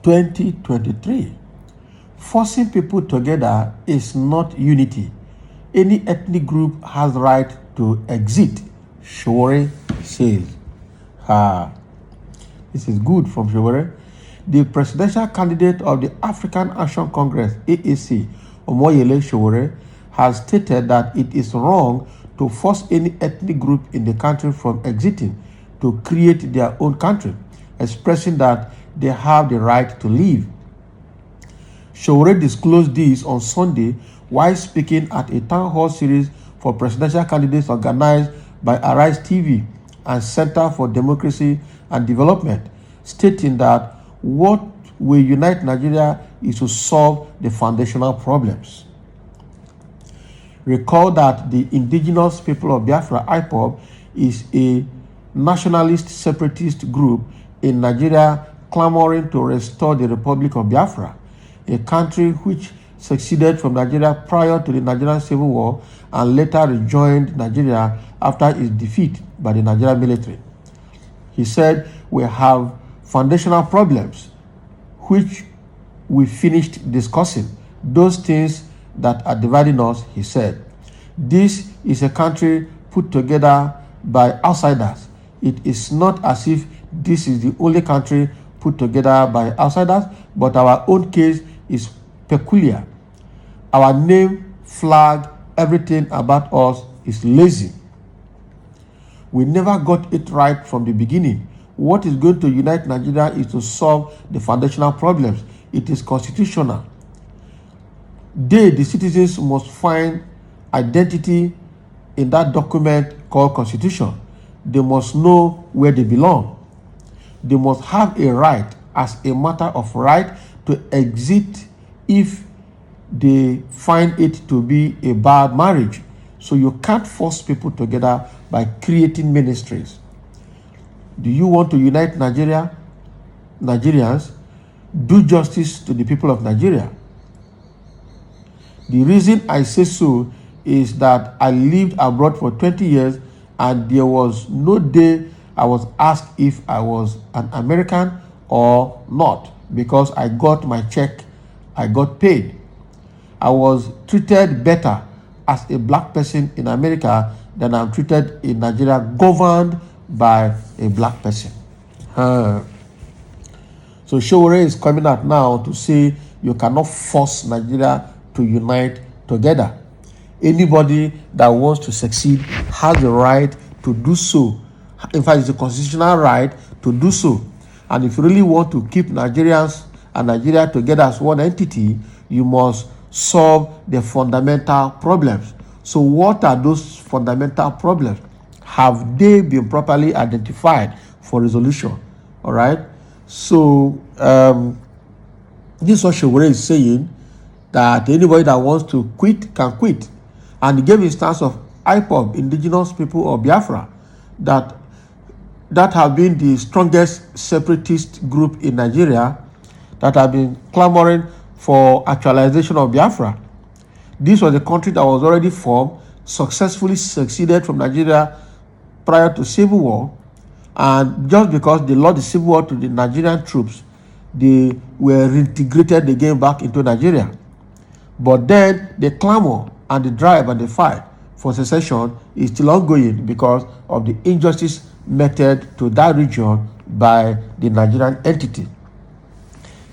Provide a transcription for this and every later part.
(2023) Forcing people together is not unity. Any ethnic group has right to exit, Sowore says. This is good from Sowore. The presidential candidate of the African Action Congress, AAC, Omoyele Sowore, has stated that it is wrong to force any ethnic group in the country from exiting to create their own country, expressing that they have the right to leave. Sowore disclosed this on Sunday while speaking at a town hall series for presidential candidates organized by Arise TV and Center for Democracy and Development, stating that what will unite Nigeria is to solve the foundational problems. Recall that the indigenous people of Biafra, IPOB, is a nationalist separatist group in Nigeria clamoring to restore the Republic of Biafra, a country which seceded from Nigeria prior to the Nigerian Civil War and later rejoined Nigeria after its defeat by the Nigerian military. He said, "We have foundational problems which we finished discussing. Those things that are dividing us," he said. "This is a country put together by outsiders. It is not as if this is the only country put together by outsiders, but our own case is peculiar. Our name, flag, everything about us is lazy. We never got it right from the beginning. What is going to unite Nigeria is to solve the foundational problems. It is constitutional. They, the citizens, must find identity in that document called Constitution. They must know where they belong. They must have a right, as a matter of right, to exit if they find it to be a bad marriage. So you can't force people together by creating ministries. Do you want to unite Nigerians? Do justice to the people of Nigeria. The reason I say so is that I lived abroad for 20 years and there was no day I was asked if I was an American or not, because I got my check, I got paid. I was treated better as a black person in America than I'm treated in Nigeria, governed by a black person. So Sowore is coming out now to say you cannot force Nigeria to unite together. Anybody that wants to succeed has the right to do so. In fact, it's a constitutional right to do so. And if you really want to keep Nigerians and Nigeria together as one entity, you must solve the fundamental problems. So what are those fundamental problems? Have they been properly identified for resolution? All right. So this is what Sowore is saying, that anybody that wants to quit can quit. And he gave instance of IPOB, indigenous people of Biafra, that have been the strongest separatist group in Nigeria, that have been clamoring for actualization of Biafra. This was a country that was already formed, successfully succeeded from Nigeria prior to Civil War, and just because they lost the Civil War to the Nigerian troops, they were reintegrated again back into Nigeria. But then the clamor and the drive and the fight for secession is still ongoing because of the injustice meted to that region by the Nigerian entity.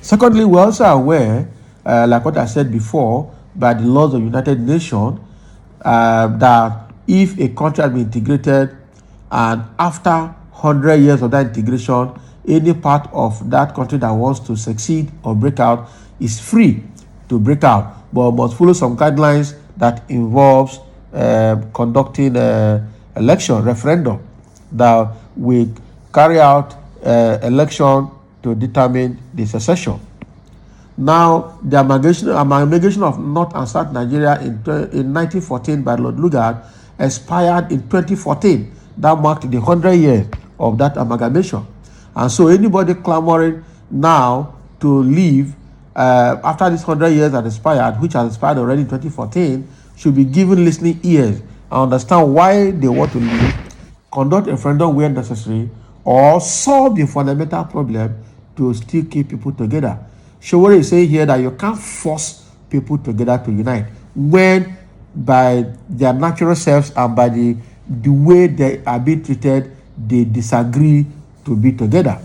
Secondly, we're also aware, like what I said before, by the laws of the United Nations, that if a country has been integrated and after 100 years of that integration, any part of that country that wants to succeed or break out is free to break out, but must follow some guidelines that involves conducting election, referendum, that will carry out election to determine the secession. Now, the amalgamation of North and South Nigeria in 1914 by Lord Lugard expired in 2014. That marked the 100 years of that amalgamation. And so anybody clamoring now to leave after this 100 years has expired, which has expired already in 2014, should be given listening ears and understand why they want to leave, conduct a referendum where necessary, or solve the fundamental problem to still keep people together. Sowore is saying here that you can't force people together to unite when by their natural selves and by the way they are being treated, they disagree to be together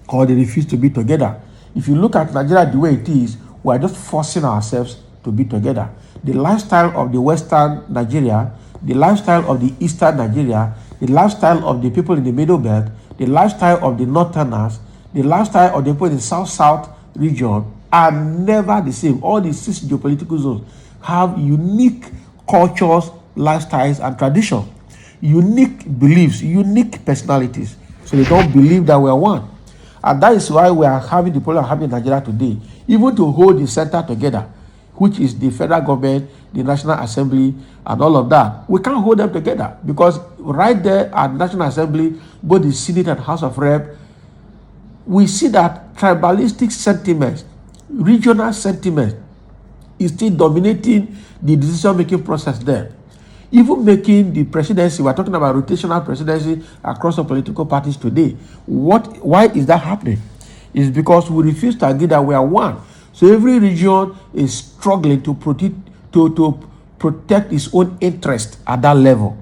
or they refuse to be together. If you look at Nigeria the way it is, we are just forcing ourselves to be together. The lifestyle of the Western Nigeria, the lifestyle of the Eastern Nigeria, the lifestyle of the people in the Middle Belt, the lifestyle of the Northerners, the lifestyle of the people in the South-South region are never the same. All the 6 geopolitical zones have unique cultures, lifestyles, and traditions, unique beliefs, unique personalities. So they don't believe that we are one. And that is why we are having the problem of having Nigeria today. Even to hold the center together, which is the federal government, the National Assembly, and all of that, we can't hold them together because right there at National Assembly, both the Senate and House of Rep, we see that tribalistic sentiments, regional sentiments, is still dominating the decision-making process there. Even making the presidency, we're talking about rotational presidency across the political parties today. Why is that happening? It's because we refuse to agree that we are one. So every region is struggling to protect its own interest at that level.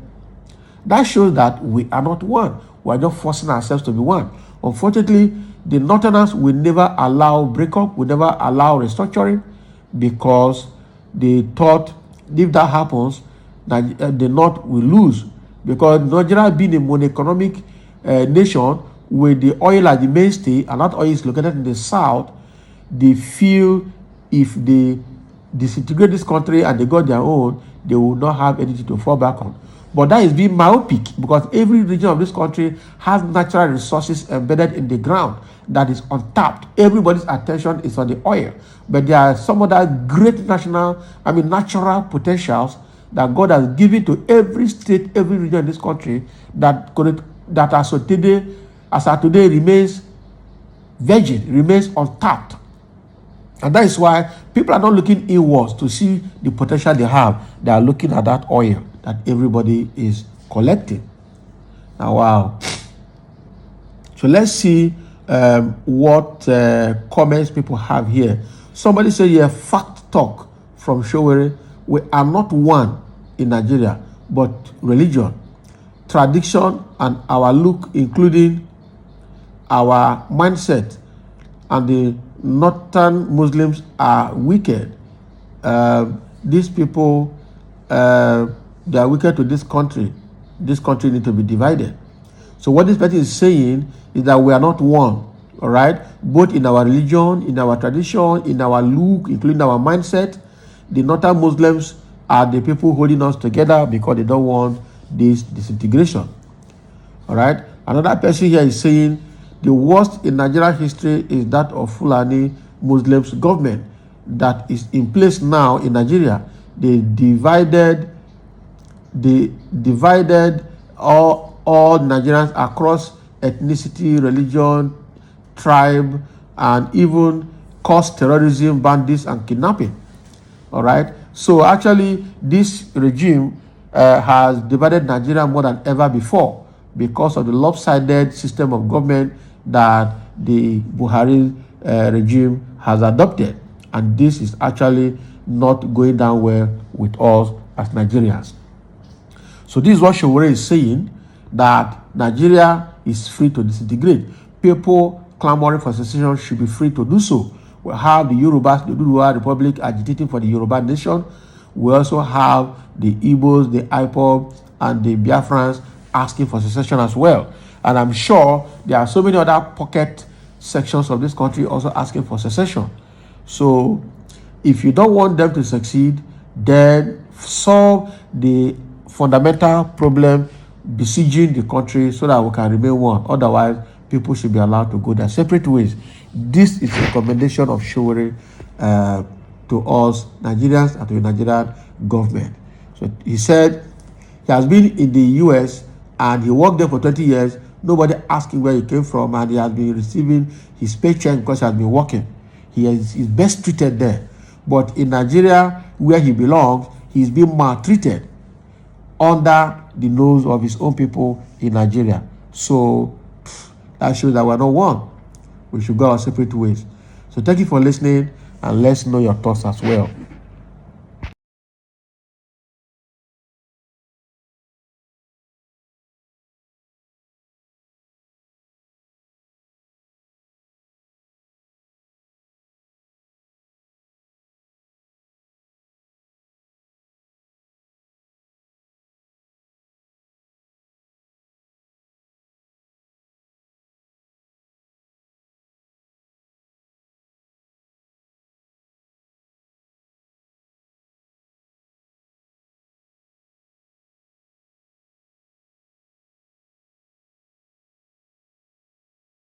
That shows that we are not one. We are just forcing ourselves to be one. Unfortunately, the Northerners will never allow breakup, will never allow restructuring, because they thought if that happens, that the North will lose. Because Nigeria being a mono-economic nation with the oil as the mainstay, and that oil is located in the South, they feel if they disintegrate this country and they got their own, they will not have anything to fall back on. But that is being myopic, because every region of this country has natural resources embedded in the ground that is untapped. Everybody's attention is on the oil. But there are some other great natural potentials that God has given to every state, every region in this country that as of today remains virgin, remains untapped. And that is why people are not looking inwards to see the potential they have. They are looking at that oil that everybody is collecting. Now, wow. So let's see what comments people have here. Somebody said, yeah, fact talk from Sowore. We are not one in Nigeria, but religion, tradition, and our look, including our mindset, and the Northern Muslims are wicked. These people, they are wicked to this country. This country needs to be divided. So what this person is saying is that we are not one, all right? Both in our religion, in our tradition, in our look, including our mindset. The Northern Muslims are the people holding us together because they don't want this disintegration, all right? Another person here is saying the worst in Nigerian history is that of Fulani Muslims government that is in place now in Nigeria. They divided all Nigerians across ethnicity, religion, tribe, and even caused terrorism, bandits, and kidnapping. All right. So actually, this regime has divided Nigeria more than ever before because of the lopsided system of government that the Buhari regime has adopted. And this is actually not going down well with us as Nigerians. So this is what Sowore is saying, that Nigeria is free to disintegrate. People clamoring for secession should be free to do so. We have the Yorubas, the Oduduwa Republic, agitating for the Yoruba nation. We also have the Igbos, the IPOB, and the Biafrans asking for secession as well. And I'm sure there are so many other pocket sections of this country also asking for secession. So if you don't want them to succeed, then solve the fundamental problem besieging the country so that we can remain one. Otherwise, people should be allowed to go their separate ways. This is a recommendation of Sowore to us Nigerians and to the Nigerian government. So he said he has been in the US and he worked there for 20 years. Nobody asked him where he came from, and he has been receiving his paycheck because he has been working. He's best treated there. But in Nigeria, where he belongs, he's being maltreated. under the nose of his own people in Nigeria. So that shows that we're not one. We should go our separate ways. So thank you for listening, and let's know your thoughts as well.